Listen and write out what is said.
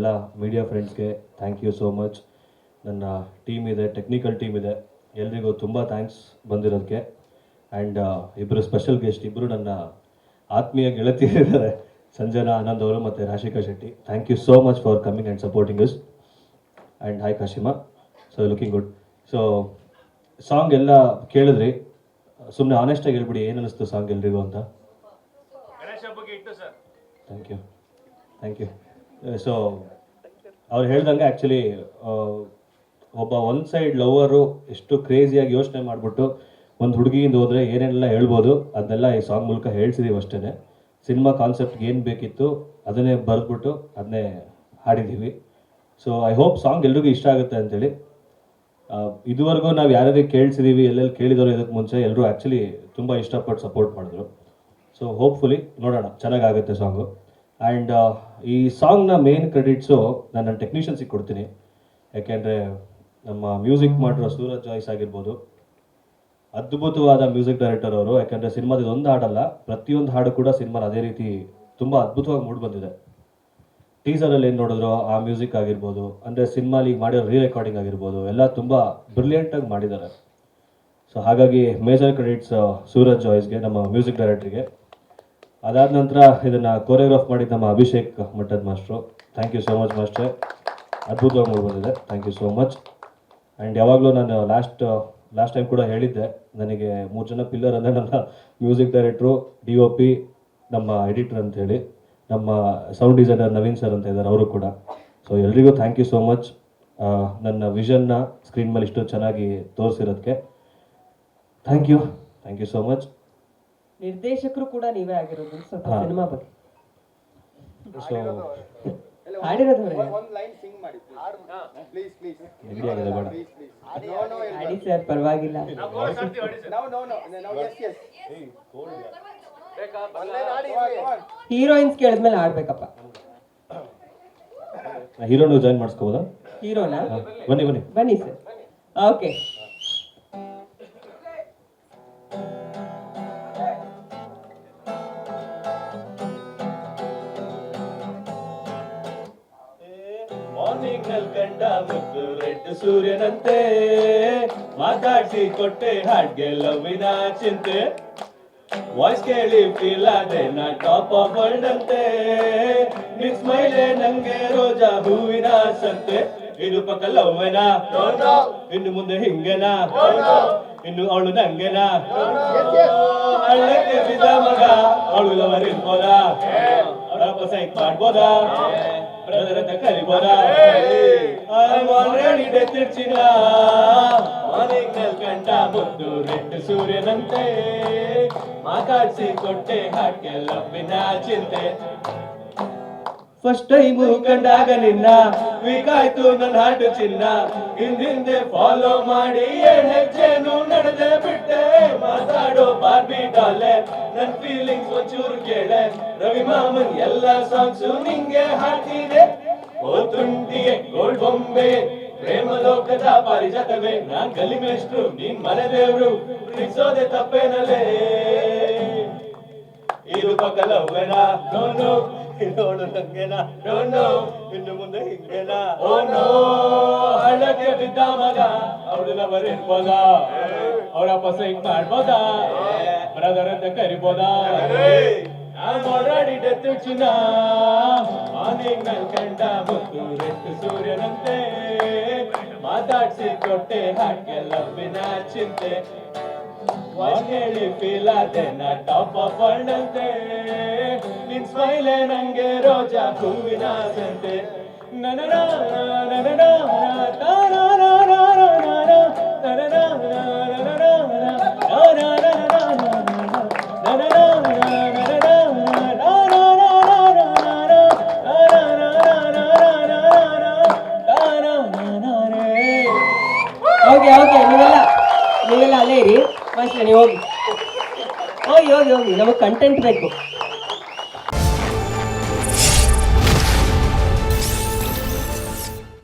ಎಲ್ಲ ಮೀಡಿಯಾ ಫ್ರೆಂಡ್ಸ್ಗೆ thank you so much. ನನ್ನ ಟೀಮ್ ಇದೆ, ಟೆಕ್ನಿಕಲ್ ಟೀಮ್ ಇದೆ, ಎಲ್ರಿಗೂ ತುಂಬ ಥ್ಯಾಂಕ್ಸ್ ಬಂದಿರೋದಕ್ಕೆ. ಆ್ಯಂಡ್ ಇಬ್ಬರು ಸ್ಪೆಷಲ್ ಗೆಸ್ಟ್, ಇಬ್ಬರು ನನ್ನ ಆತ್ಮೀಯ ಗೆಳತಿಯರಿದ್ದಾರೆ, ಸಂಜನಾ ಆನಂದ್ ಅವರು ಮತ್ತು Rashika Shetty. Thank you so much for coming and supporting us. And hi Kashima, so looking good. So song ಎಲ್ಲ ಕೇಳಿದ್ರಿ, ಸುಮ್ಮನೆ ಆನೆಸ್ಟಾಗಿ ಹೇಳ್ಬಿಡಿ ಏನು ಅನ್ನಿಸ್ತು ಸಾಂಗ್ ಎಲ್ರಿಗೂ ಅಂತ. Thank you thank you. So ಅವ್ರು ಹೇಳ್ದಂಗೆ ಆ್ಯಕ್ಚುಲಿ ಒಬ್ಬ ಒನ್ ಸೈಡ್ ಲವರು ಎಷ್ಟು ಕ್ರೇಜಿಯಾಗಿ ಯೋಚನೆ ಮಾಡಿಬಿಟ್ಟು ಒಂದು ಹುಡುಗಿಯಿಂದ ಹೋದರೆ ಏನೇನೆಲ್ಲ ಹೇಳ್ಬೋದು ಅದನ್ನೆಲ್ಲ ಈ ಸಾಂಗ್ ಮೂಲಕ ಹೇಳ್ಸಿದ್ದೀವಿ ಅಷ್ಟೇ. ಸಿನಿಮಾ ಕಾನ್ಸೆಪ್ಟ್ಗೆ ಏನು ಬೇಕಿತ್ತು ಅದನ್ನೇ ಬರೆದ್ಬಿಟ್ಟು ಅದನ್ನೇ ಹಾಡಿದ್ದೀವಿ. ಸೊ ಐ ಹೋಪ್ ಸಾಂಗ್ ಎಲ್ರಿಗೂ ಇಷ್ಟ ಆಗುತ್ತೆ ಅಂತೇಳಿ. ಇದುವರೆಗೂ ನಾವು ಯಾರ್ಯಾರಿಗೆ ಕೇಳಿಸಿದ್ದೀವಿ, ಎಲ್ಲೆಲ್ಲಿ ಕೇಳಿದವರು ಇದಕ್ಕೆ ಮುಂಚೆ ಎಲ್ಲರೂ ಆ್ಯಕ್ಚುಲಿ ತುಂಬ ಇಷ್ಟಪಟ್ಟು ಸಪೋರ್ಟ್ ಮಾಡಿದ್ರು. ಸೊ ಹೋಪ್ಫುಲಿ ನೋಡೋಣ, ಚೆನ್ನಾಗಾಗುತ್ತೆ ಸಾಂಗು. ಆ್ಯಂಡ್ ಈ ಸಾಂಗ್ನ ಮೇನ್ ಕ್ರೆಡಿಟ್ಸು ನಾನು ನನ್ನ ಟೆಕ್ನಿಷಿಯನ್ಸಿಗೆ ಕೊಡ್ತೀನಿ. ಯಾಕೆಂದರೆ ನಮ್ಮ ಮ್ಯೂಸಿಕ್ ಮಾಡಿರೋ ಸೂರಜ್ ಜಾಯ್ಸ್ ಆಗಿರ್ಬೋದು, ಅದ್ಭುತವಾದ ಮ್ಯೂಸಿಕ್ ಡೈರೆಕ್ಟರ್ ಅವರು. ಯಾಕೆಂದರೆ ಸಿನಿಮಾದ ಇದೊಂದು ಹಾಡಲ್ಲ, ಪ್ರತಿಯೊಂದು ಹಾಡು ಕೂಡ ಸಿನಿಮಾನ ಅದೇ ರೀತಿ ತುಂಬ ಅದ್ಭುತವಾಗಿ ಮೂಡಿ ಬಂದಿದೆ. ಟೀಸರಲ್ಲಿ ಏನು ನೋಡಿದ್ರು ಆ ಮ್ಯೂಸಿಕ್ ಆಗಿರ್ಬೋದು, ಅಂದರೆ ಸಿನಿಮಾಲಿ ಮಾಡಿರೋ ರೀ ರೆಕಾರ್ಡಿಂಗ್ ಆಗಿರ್ಬೋದು, ಎಲ್ಲ ತುಂಬ ಬ್ರಿಲಿಯಂಟಾಗಿ ಮಾಡಿದ್ದಾರೆ. ಸೊ ಹಾಗಾಗಿ ಮೇಜರ್ ಕ್ರೆಡಿಟ್ಸ್ ಸೂರಜ್ ಜಾಯ್ಸ್ಗೆ, ನಮ್ಮ ಮ್ಯೂಸಿಕ್ ಡೈರೆಕ್ಟ್ರಿಗೆ. ಅದಾದ ನಂತರ ಇದನ್ನು ಕೊರಿಯೋಗ್ರಾಫ್ ಮಾಡಿದ ನಮ್ಮ ಅಭಿಷೇಕ್ ಮಠದ master. Thank you so much ಮಾಸ್ಟ್ರೆ, ಅದ್ಭುತವಾಗಿ ಮೂಡಿ ಬಂದಿದೆ. Thank you so much. And ಯಾವಾಗಲೂ ನಾನು ಲಾಸ್ಟ್ ಟೈಮ್ ಕೂಡ ಹೇಳಿದ್ದೆ, ನನಗೆ 3 ಜನ ಪಿಲ್ಲರ್ ಅಂದರೆ ನನ್ನ ಮ್ಯೂಸಿಕ್ ಡೈರೆಕ್ಟ್ರು, DOP, ನಮ್ಮ ಎಡಿಟರ್ ಅಂತೇಳಿ, ನಮ್ಮ ಸೌಂಡ್ ಡಿಸೈನರ್ ನವೀನ್ ಸರ್ ಅಂತ ಇದ್ದಾರೆ, ಅವರು ಕೂಡ. ಸೊ ಎಲ್ರಿಗೂ ಥ್ಯಾಂಕ್ ಯು ಸೋ ಮಚ್ ನನ್ನ ವಿಷನ್ನ ಸ್ಕ್ರೀನ್ ಮೇಲೆ ಇಷ್ಟು ಚೆನ್ನಾಗಿ ತೋರಿಸಿರೋದಕ್ಕೆ. Thank you so much. ನಿರ್ದೇಶಕರು ಕೂಡ ನೀವೇ ಆಗಿರೋದು. ಸ್ವಲ್ಪ ಸಿನಿಮಾ ಬಗ್ಗೆ ಸೊ ಹಾಡಿರೋದು ಹಾಡಿ ಸರ್, ಪರವಾಗಿಲ್ಲ. ಹೀರೋಯಿನ್ಸ್ ಕೇಳಿದ್ಮೇಲೆ ಆಡ್ಬೇಕಪ್ಪ. ಹೀರೋನು ಜಾಯಿನ್ ಮಾಡಿಸ್ಕೋಬೋದಾ? ಹೀರೋನಾ? ಬನ್ನಿ ಸರ್. ಓಕೆ. ಮಾರ್ನಿಂಗ್ ನಲ್ಲಿ ಕಂಡ ಮುದ್ದು ರೆಡ್ ಸೂರ್ಯನಂತೆ, ಮಾತಾಡಿಸಿ ಕೊಟ್ಟೆ ಹಾಡ್ಗೆ ಲವ್ವಿನ ಚಿಂತೆ, ವಾಯ್ಸ್ ಕೇಳಿ ಫೀಲ್ ಆದೆ ನಾ ಟಾಪ್ ಆಫ್ ವರ್ಲ್ಡ್ ಅಂತೆ, ನಿನ್ ಸ್ಮೈಲೇ ನಂಗೆ ರೋಜಾ ಹೂವಿನ ಸಂತೆ. ಇದು ಪಕ್ಕ ಲವ್ವೇನಾ, ಇನ್ನು ಮುಂದೆ ಹಿಂಗೆನಾ, ಇನ್ನು ಅವಳು ನಂಗೆನಾ, ಹಳ್ಳಕ್ಕೆ ಬಿದ್ದ ಮಗ ಅವಳು ಲವರ್ ಇರ್ಬೋದಾ, ಅವಳಪ್ಪ ಸೈಕ್ ಮಾಡ್ಬೋದಾ, ಬ್ರದರ್ ಅಂತ ಕರಿಬೋದಾ, ಆಲ್ರೆಡಿ ಡೆತ್ತಿರ್ಚಿನ ಮಾರ್ನಿಂಗ್ ನಲ್ಲಿ ಕಂಡ ಮುದ್ದು ರೆಡ್ ಸೂರ್ಯನಂತೆ, ಮಾತಾಡ್ಸಿ ಕೊಟ್ಟೆ ಹಾಡ್ಗೆ ಲವ್ವಿನ ಚಿಂತೆ. ಫಸ್ಟ್ ಟೈಮು ಕಂಡಾಗ ನಿನ್ನ ವೀಕ್ ಆಯ್ತು ನನ್ನ ಹಾಡು ಚಿನ್ನ, ಹಿಂದಿಂದೆ ಫಾಲೋ ಮಾಡಿ 7 ಹೆಜ್ಜೆನು ನಡೆದೆ ಬಿಟ್ಟೆ, ಮಾತಾಡೋ ಬಾರ್ಬಿ ಡಾಲೆ ನನ್ ಫೀಲಿಂಗ್ಸ್ ಒಂಚೂರು ಕೇಳೆ, ರವಿ ಮಾಮನ್ ಎಲ್ಲ ಸಾಂಗ್ಸು ನಿಂಗೆ ಹಾಡ್ತಿದೆ. ಓ ತುಂಡಿಗೆ ಗೋಲ್ಡ್ ಬೊಂಬೆ ಪ್ರೇಮ ಲೋಕದ ಪಾರಿಜಾತವೇ, ನಾನ್ ಗಲಿ ಮೇಷ್ಟ್ರು ನೀನ್ ಮನೆ ದೇವ್ರು, ಪ್ರೀತಿಸೋದೆ ತಪ್ಪೇನಲ್ಲೇ, ಇದು ಪಕ್ಕ ಲವ್ವೇನಾ, ನೋ ಇನ್ನೋಳು ನಂಗೆನಾ, ನೋ ಇನ್ನು ಮುಂದೆ ಹಿಂಗೆನಾ, ಓ ನೋ ಹಳ್ಳಕ್ಕೆ ಬಿದ್ದ ಮಗ ಅವಳು ಲವರ್ ಇರ್ಬೋದಾ, ಅವರಪ್ಪ ಸೈಕ್ ಮಾಡ್ಬೋದಾ, ಬ್ರದರ್ ಅಂತ ಕರಿಬೋದಾ, ಆಲ್ರೆಡಿ ಡೆತ್ ಚಿನ್ನ ಮಾರ್ನಿಂಗ್ ನಲ್ಲಿ ಕಂಡ ಮುದ್ದು ರೆಡ್ ಸೂರ್ಯನಂತೆ, ಮಾತಾಡ್ಸಿ ಕೊಟ್ಟೆ ಹಾಡ್ಗೆ ಲವ್ವಿನ ಚಿಂತೆ, ವಾಯ್ಸ್ ಕೇಳಿ ಫೀಲ್ ಆದೆ ನಾ ಟಾಪ್ ಆಫ್ ವರ್ಲ್ಡ್ ಅಂತೆ, ನಿನ್ ಸ್ಮೈಲೇ ನಂಗೆ ರೋಜಾ ಹೂವಿನ ಸಂತೆ. ಓಕೆ, ನೀವೆಲ್ಲ ಅಲ್ಲೇ ಇರಿ. ಮಾಸ್ಟರ್ ನೀವು ಹೋಗಿ, ನಮಗೆ ಕಂಟೆಂಟ್ ಬೇಕು.